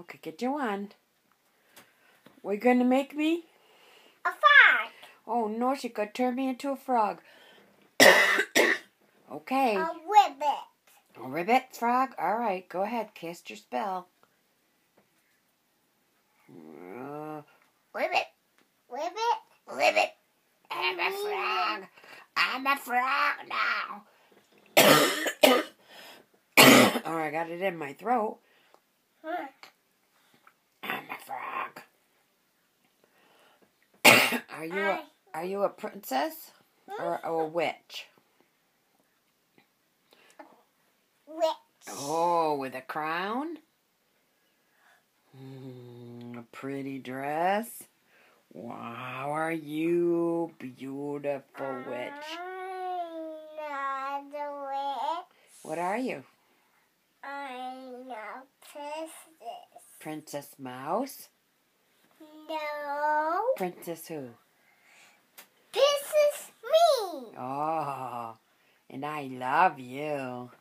Okay, get your wand. What are you going to make me? A frog. Oh, no, she could turn me into a frog. Okay. A ribbit. A ribbit frog? All right, go ahead. Cast your spell. Ribbit. Ribbit. Ribbit. I'm a frog. I'm a frog now. Oh, I got it in my throat. I'm a frog. Are you a princess or a witch? Witch. Oh, with a crown? A pretty dress. Wow, are you beautiful witch? I'm not a witch. What are you? I'm a princess. Princess Mouse? No. Princess who? Princess me. Oh, and I love you.